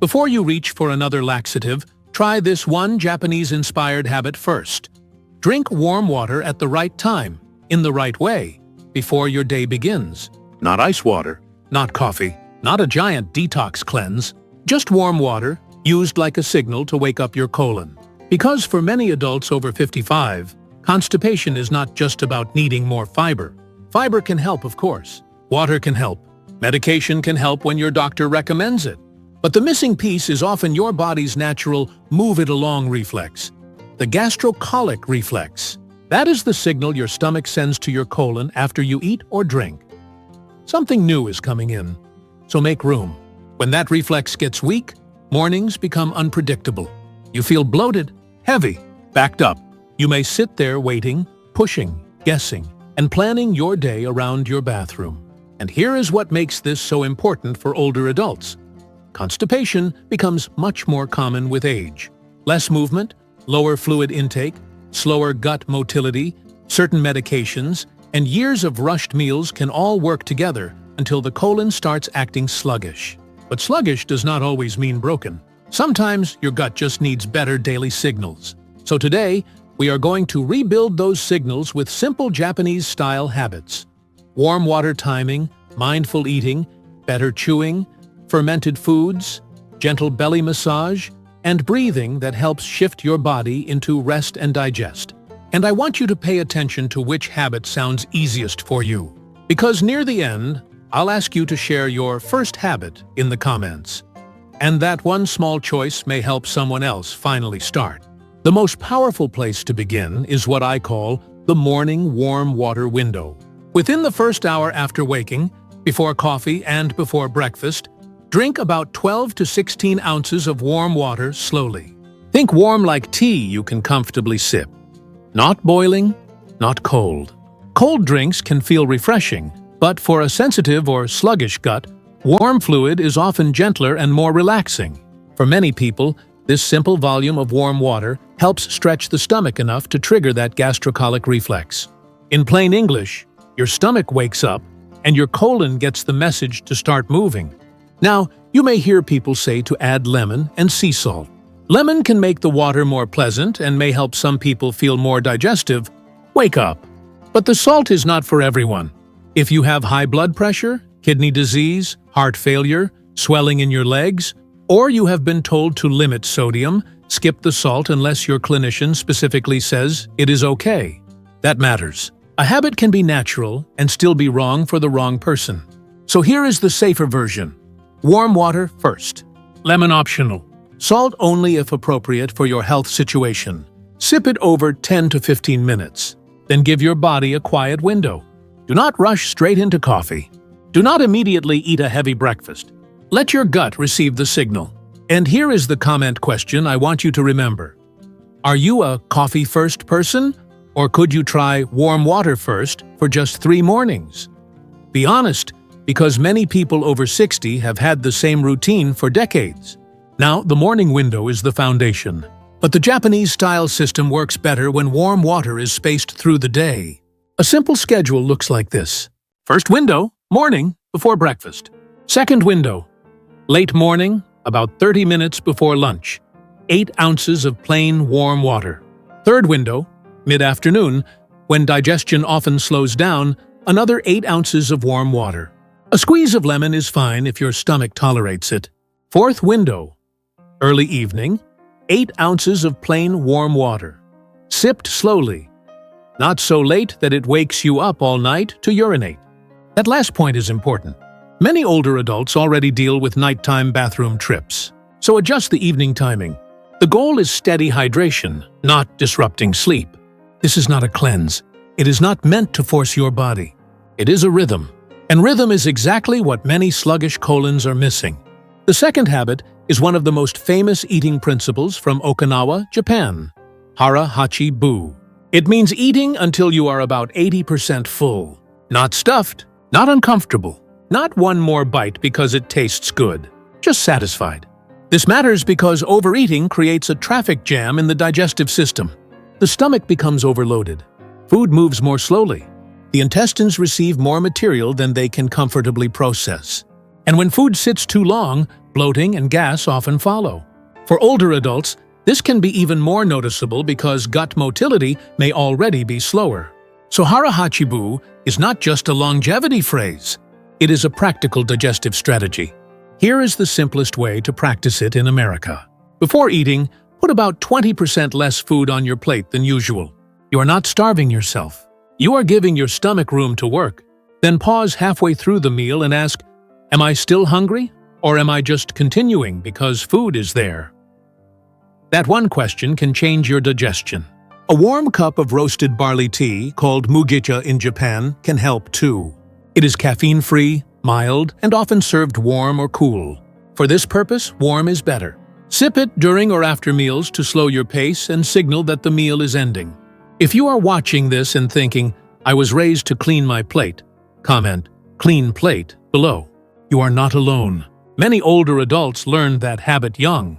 Before you reach for another laxative, try this one Japanese-inspired habit first. Drink warm water at the right time, in the right way, before your day begins. Not ice water, not coffee, not a giant detox cleanse, just warm water, used like a signal to wake up your colon. Because for many adults over 55, constipation is not just about needing more fiber. Fiber can help, of course. Water can help. Medication can help when your doctor recommends it. But the missing piece is often your body's natural move-it-along reflex, the gastrocolic reflex. That is the signal your stomach sends to your colon after you eat or drink. Something new is coming in, so make room. When that reflex gets weak, mornings become unpredictable. You feel bloated, heavy, backed up. You may sit there waiting, pushing, guessing, and planning your day around your bathroom. And here is what makes this so important for older adults. Constipation becomes much more common with age. Less movement, lower fluid intake, slower gut motility, certain medications, and years of rushed meals can all work together until the colon starts acting sluggish. But sluggish does not always mean broken. Sometimes your gut just needs better daily signals. So today, we are going to rebuild those signals with simple Japanese-style habits. Warm water timing, mindful eating, better chewing, fermented foods, gentle belly massage, and breathing that helps shift your body into rest and digest. And I want you to pay attention to which habit sounds easiest for you. Because near the end, I'll ask you to share your first habit in the comments. And that one small choice may help someone else finally start. The most powerful place to begin is what I call the morning warm water window. Within the first hour after waking, before coffee and before breakfast, drink about 12 to 16 ounces of warm water slowly. Think warm like tea you can comfortably sip. Not boiling, not cold. Cold drinks can feel refreshing, but for a sensitive or sluggish gut, warm fluid is often gentler and more relaxing. For many people, this simple volume of warm water helps stretch the stomach enough to trigger that gastrocolic reflex. In plain English, your stomach wakes up and your colon gets the message to start moving. Now, you may hear people say to add lemon and sea salt. Lemon can make the water more pleasant and may help some people feel more digestive. Wake up! But the salt is not for everyone. If you have high blood pressure, kidney disease, heart failure, swelling in your legs, or you have been told to limit sodium, skip the salt unless your clinician specifically says it is okay. That matters. A habit can be natural and still be wrong for the wrong person. So here is the safer version. Warm water first. Lemon optional. Salt only if appropriate for your health situation. Sip it over 10 to 15 minutes. Then give your body a quiet window. Do not rush straight into coffee. Do not immediately eat a heavy breakfast. Let your gut receive the signal. And here is the comment question I want you to remember. Are you a coffee first person? Or could you try warm water first for just 3 mornings? Be honest, because many people over 60 have had the same routine for decades. Now, the morning window is the foundation. But the Japanese-style system works better when warm water is spaced through the day. A simple schedule looks like this. First window, morning, before breakfast. Second window, late morning, about 30 minutes before lunch. 8 ounces of plain warm water. Third window, mid-afternoon, when digestion often slows down, another 8 ounces of warm water. A squeeze of lemon is fine if your stomach tolerates it. Fourth window, early evening, 8 ounces of plain warm water. Sipped slowly. Not so late that it wakes you up all night to urinate. That last point is important. Many older adults already deal with nighttime bathroom trips, so adjust the evening timing. The goal is steady hydration, not disrupting sleep. This is not a cleanse. It is not meant to force your body. It is a rhythm. And rhythm is exactly what many sluggish colons are missing. The second habit is one of the most famous eating principles from Okinawa, Japan. Hara Hachi Bu. It means eating until you are about 80% full. Not stuffed, not uncomfortable, not one more bite because it tastes good, just satisfied. This matters because overeating creates a traffic jam in the digestive system. The stomach becomes overloaded. Food moves more slowly. The intestines receive more material than they can comfortably process. And when food sits too long, bloating and gas often follow. For older adults, this can be even more noticeable because gut motility may already be slower. So hara hachibu is not just a longevity phrase. It is a practical digestive strategy. Here is the simplest way to practice it in America. Before eating, put about 20% less food on your plate than usual. You are not starving yourself. You are giving your stomach room to work. Then pause halfway through the meal and ask, am I still hungry? Or am I just continuing because food is there? That one question can change your digestion. A warm cup of roasted barley tea, called mugicha in Japan, can help too. It is caffeine-free, mild, and often served warm or cool. For this purpose, warm is better. Sip it during or after meals to slow your pace and signal that the meal is ending. If you are watching this and thinking, I was raised to clean my plate, comment, clean plate, below. You are not alone. Many older adults learned that habit young.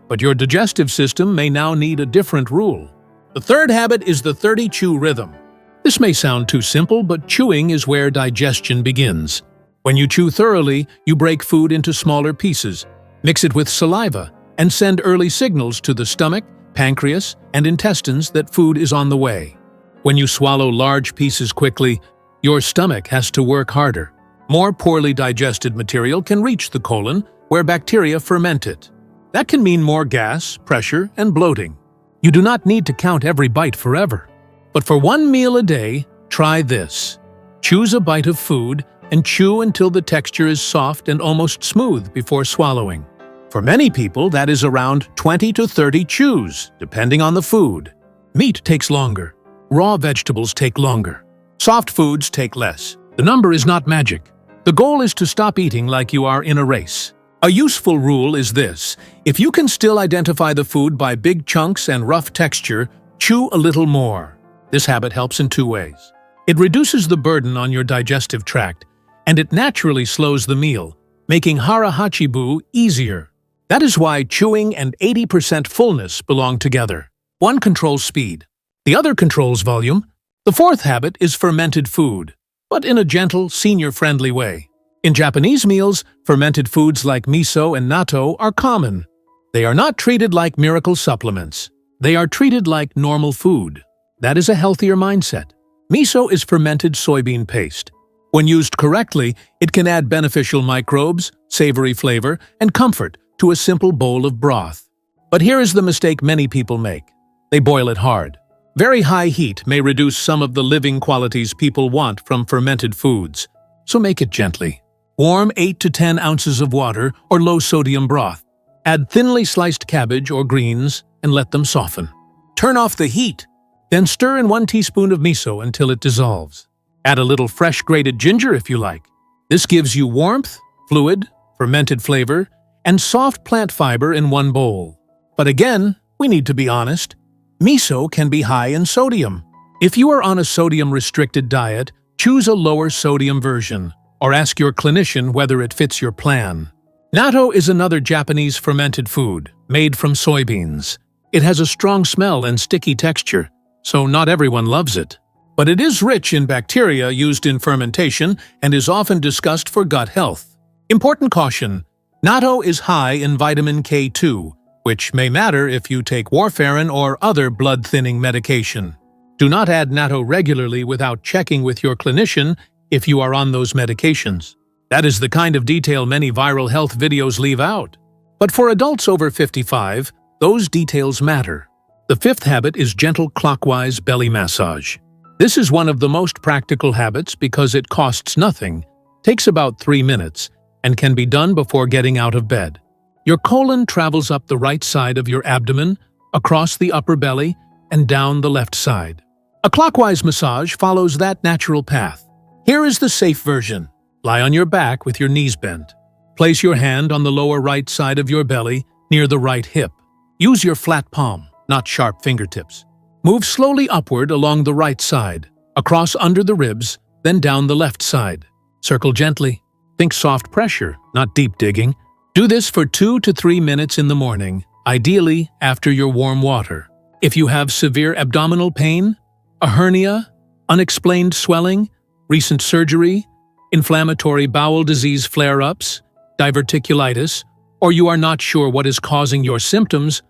But your digestive system may now need a different rule. The third habit is the 30-chew rhythm. This may sound too simple, but chewing is where digestion begins. When you chew thoroughly, you break food into smaller pieces, mix it with saliva, and send early signals to the stomach, pancreas, and intestines that food is on the way. When you swallow large pieces quickly, your stomach has to work harder. More poorly digested material can reach the colon, where bacteria ferment it. That can mean more gas, pressure, and bloating. You do not need to count every bite forever. But for one meal a day, try this. Choose a bite of food and chew until the texture is soft and almost smooth before swallowing. For many people, that is around 20 to 30 chews, depending on the food. Meat takes longer. Raw vegetables take longer. Soft foods take less. The number is not magic. The goal is to stop eating like you are in a race. A useful rule is this: if you can still identify the food by big chunks and rough texture, chew a little more. This habit helps in two ways. It reduces the burden on your digestive tract, and it naturally slows the meal, making hara hachibu easier. That is why chewing and 80% fullness belong together. One controls speed. The other controls volume. The fourth habit is fermented food, but in a gentle, senior-friendly way. In Japanese meals, fermented foods like miso and natto are common. They are not treated like miracle supplements. They are treated like normal food. That is a healthier mindset. Miso is fermented soybean paste. When used correctly, it can add beneficial microbes, savory flavor, and comfort to a simple bowl of broth. But here is the mistake many people make. They boil it hard. Very high heat may reduce some of the living qualities people want from fermented foods, so make it gently. Warm 8 to 10 ounces of water or low-sodium broth. Add thinly sliced cabbage or greens and let them soften. Turn off the heat. Then stir in 1 teaspoon of miso until it dissolves. Add a little fresh grated ginger if you like. This gives you warmth, fluid, fermented flavor, and soft plant fiber in one bowl. But again, we need to be honest. Miso can be high in sodium. If you are on a sodium-restricted diet, choose a lower sodium version, or ask your clinician whether it fits your plan. Natto is another Japanese fermented food, made from soybeans. It has a strong smell and sticky texture, so not everyone loves it. But it is rich in bacteria used in fermentation and is often discussed for gut health. Important caution: natto is high in vitamin K2, which may matter if you take warfarin or other blood-thinning medication. Do not add natto regularly without checking with your clinician if you are on those medications. That is the kind of detail many viral health videos leave out. But for adults over 55, those details matter. The fifth habit is gentle clockwise belly massage. This is one of the most practical habits because it costs nothing, takes about 3 minutes, and can be done before getting out of bed. Your colon travels up the right side of your abdomen, across the upper belly, and down the left side. A clockwise massage follows that natural path. Here is the safe version. Lie on your back with your knees bent. Place your hand on the lower right side of your belly, near the right hip. Use your flat palm, not sharp fingertips. Move slowly upward along the right side, across under the ribs, then down the left side. Circle gently. Think soft pressure, not deep digging. Do this for 2 to 3 minutes in the morning, ideally after your warm water. If you have severe abdominal pain, a hernia, unexplained swelling, recent surgery, inflammatory bowel disease flare-ups, diverticulitis, or you are not sure what is causing your symptoms,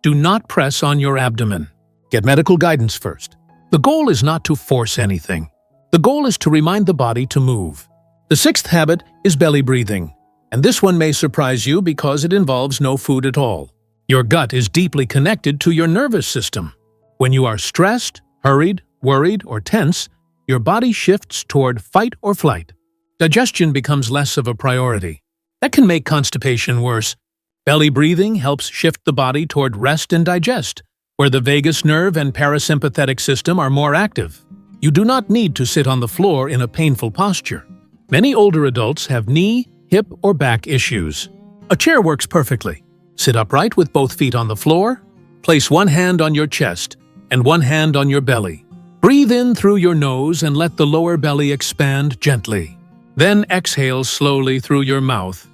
do not press on your abdomen. Get medical guidance first. The goal is not to force anything. The goal is to remind the body to move. The sixth habit is belly breathing, and this one may surprise you because it involves no food at all. Your gut is deeply connected to your nervous system. When you are stressed, hurried, worried, or tense, your body shifts toward fight or flight. Digestion becomes less of a priority. That can make constipation worse. Belly breathing helps shift the body toward rest and digest, where the vagus nerve and parasympathetic system are more active. You do not need to sit on the floor in a painful posture. Many older adults have knee, hip, or back issues. A chair works perfectly. Sit upright with both feet on the floor. Place one hand on your chest and one hand on your belly. Breathe in through your nose and let the lower belly expand gently. Then exhale slowly through your mouth,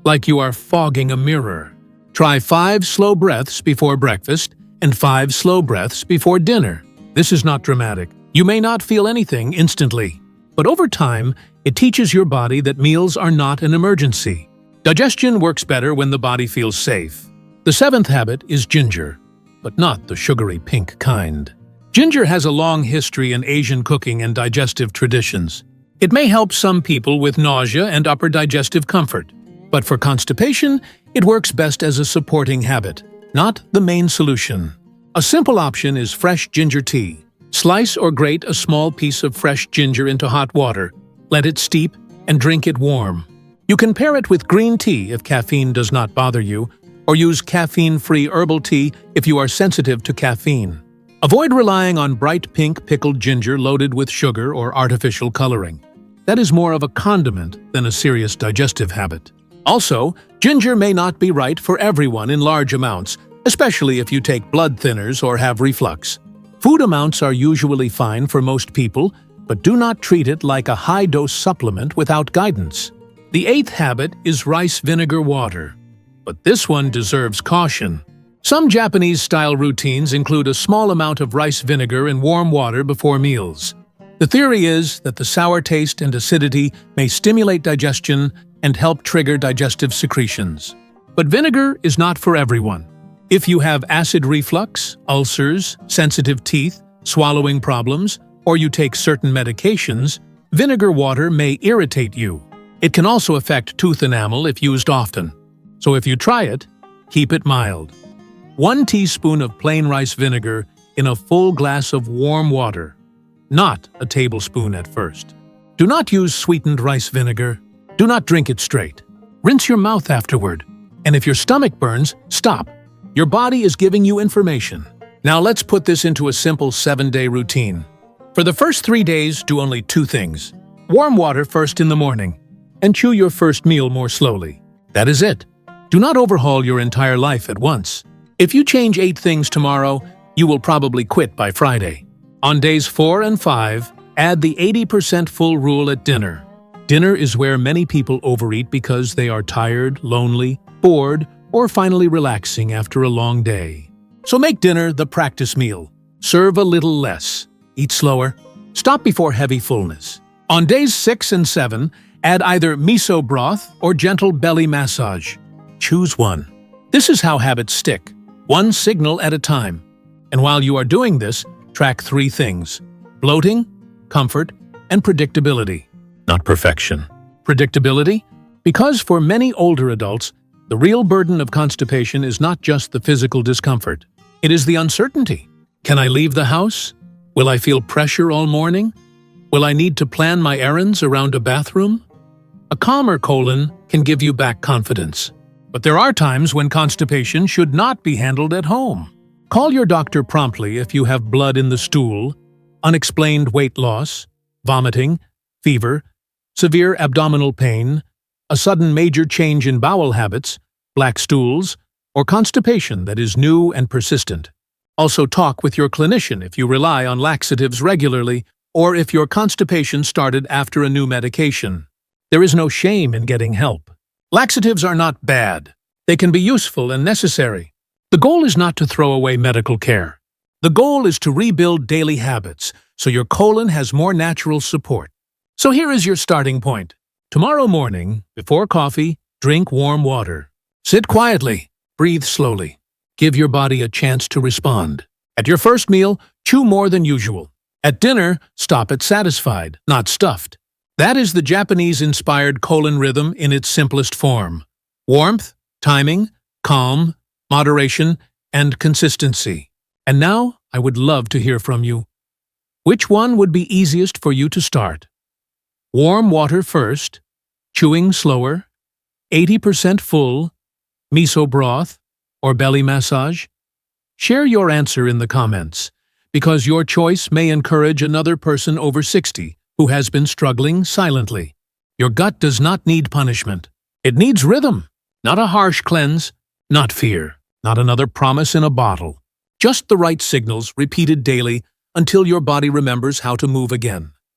like you are fogging a mirror. Try 5 slow breaths before breakfast and 5 slow breaths before dinner. This is not dramatic. You may not feel anything instantly, but over time, it teaches your body that meals are not an emergency. Digestion works better when the body feels safe. The seventh habit is ginger, but not the sugary pink kind. Ginger has a long history in Asian cooking and digestive traditions. It may help some people with nausea and upper digestive comfort, but for constipation, it works best as a supporting habit, not the main solution. A simple option is fresh ginger tea. Slice or grate a small piece of fresh ginger into hot water, let it steep, and drink it warm. You can pair it with green tea if caffeine does not bother you, or use caffeine-free herbal tea if you are sensitive to caffeine. Avoid relying on bright pink pickled ginger loaded with sugar or artificial coloring. That is more of a condiment than a serious digestive habit. Also, ginger may not be right for everyone in large amounts, especially if you take blood thinners or have reflux. Food amounts are usually fine for most people, but do not treat it like a high-dose supplement without guidance. The eighth habit is rice vinegar water, but this one deserves caution. Some Japanese-style routines include a small amount of rice vinegar in warm water before meals. The theory is that the sour taste and acidity may stimulate digestion and help trigger digestive secretions. But vinegar is not for everyone. If you have acid reflux, ulcers, sensitive teeth, swallowing problems, or you take certain medications, vinegar water may irritate you. It can also affect tooth enamel if used often. So if you try it, keep it mild. 1 teaspoon of plain rice vinegar in a full glass of warm water, not a tablespoon at first. Do not use sweetened rice vinegar. Do not drink it straight. Rinse your mouth afterward. And if your stomach burns, stop. Your body is giving you information. Now let's put this into a simple 7-day routine. For the first 3 days, do only 2 things. Warm water first in the morning, and chew your first meal more slowly. That is it. Do not overhaul your entire life at once. If you change 8 things tomorrow, you will probably quit by Friday. On days 4 and 5, add the 80% full rule at dinner. Dinner is where many people overeat because they are tired, lonely, bored, or finally relaxing after a long day. So make dinner the practice meal. Serve a little less. Eat slower. Stop before heavy fullness. On days 6 and 7, add either miso broth or gentle belly massage. Choose one. This is how habits stick, one signal at a time. And while you are doing this, track 3 things: bloating, comfort, and predictability. Not perfection. Predictability? Because for many older adults, the real burden of constipation is not just the physical discomfort. It is the uncertainty. Can I leave the house? Will I feel pressure all morning? Will I need to plan my errands around a bathroom? A calmer colon can give you back confidence. But there are times when constipation should not be handled at home. Call your doctor promptly if you have blood in the stool, unexplained weight loss, vomiting, fever, severe abdominal pain, a sudden major change in bowel habits, black stools, or constipation that is new and persistent. Also talk with your clinician if you rely on laxatives regularly or if your constipation started after a new medication. There is no shame in getting help. Laxatives are not bad. They can be useful and necessary. The goal is not to throw away medical care. The goal is to rebuild daily habits so your colon has more natural support. So here is your starting point. Tomorrow morning, before coffee, Drink warm water. Sit quietly. Breathe slowly. Give your body a chance to respond. At your first meal, chew more than usual. At dinner, stop at satisfied, not stuffed. That is the Japanese-inspired colon rhythm in its simplest form. Warmth, timing, calm, moderation, and consistency. And now, I would love to hear from you. Which one would be easiest for you to start? Warm water first, chewing slower, 80% full, miso broth, or belly massage? Share your answer in the comments, because your choice may encourage another person over 60 who has been struggling silently. Your gut does not need punishment. It needs rhythm, not a harsh cleanse, not fear, not another promise in a bottle. Just the right signals repeated daily until your body remembers how to move again.